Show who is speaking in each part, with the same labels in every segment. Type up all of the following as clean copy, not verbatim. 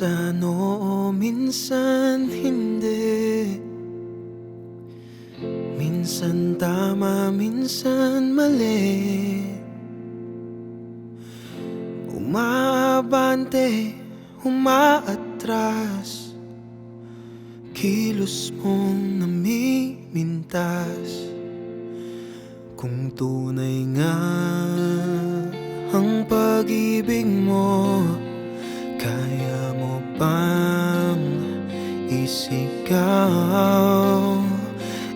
Speaker 1: Minsan oo, minsan hindi. Minsan tama, minsan mali. Umaabante, umaatras, kilos mong namimintas. Kung tunay nga ang pag-ibig mo, kaya mo bang isigaw,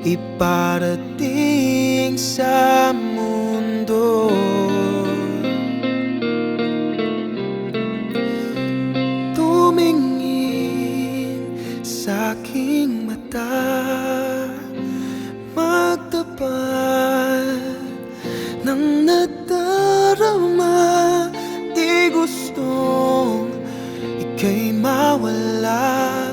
Speaker 1: iparating sa mundo? Tumingin sa'king mata, magtapat ng nadarama. Di gustong ika'y mawala,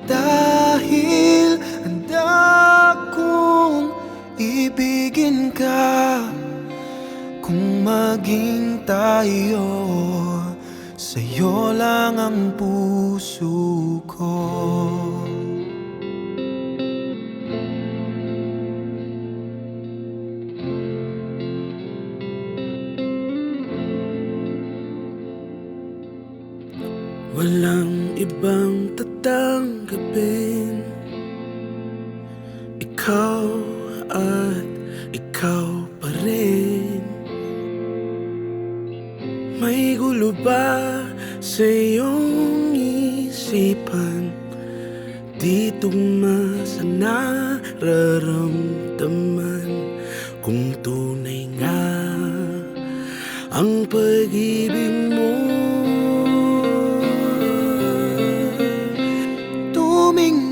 Speaker 1: dahil handa kong ibigin ka. Kung maging tayo, sa'yo lang ang puso ko.
Speaker 2: Walang ibang tatanggapin, ikaw at ikaw pa rin. May gulo ba sa iyong isipan? Di tugma sa nararamdaman. Kung tunay nga ang pag-ibig mo,
Speaker 1: tumingin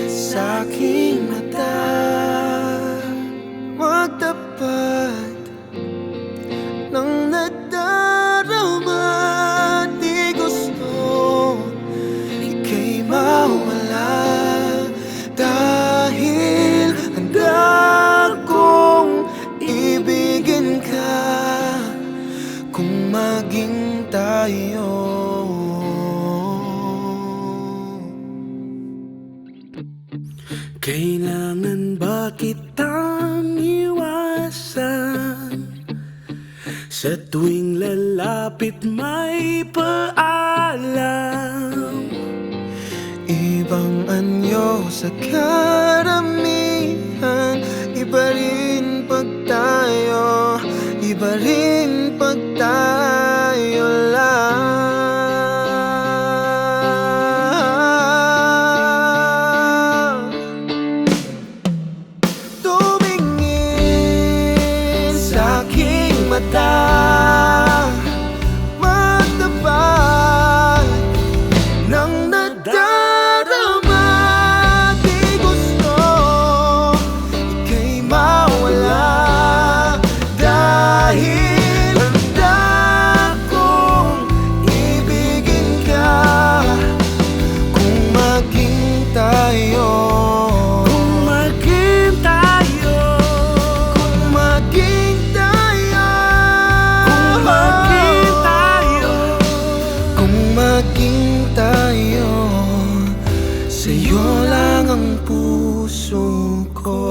Speaker 1: sa'king mata, magtapat ng nadarama. Di gusto ika'y mawala, dahil handa kong ibigin ka. Kung maging tayo,
Speaker 2: kailangan ba kitang iwasan? Sa tuwing lalapit may paalam.
Speaker 1: ibang anyo sa karamihan. Iba rin pag tayo, iba rin pag tayo lang. Tumingin sa'king mata, magtapat ng nadarama. Di gusto ika'y mawala, dahil handa kong ibigin ka. Kung maging tayo,
Speaker 2: Kung maging tayo,
Speaker 1: kung maging tayo,
Speaker 2: kung maging tayo,
Speaker 1: kung maging tayo, sa'yo lang ang puso ko.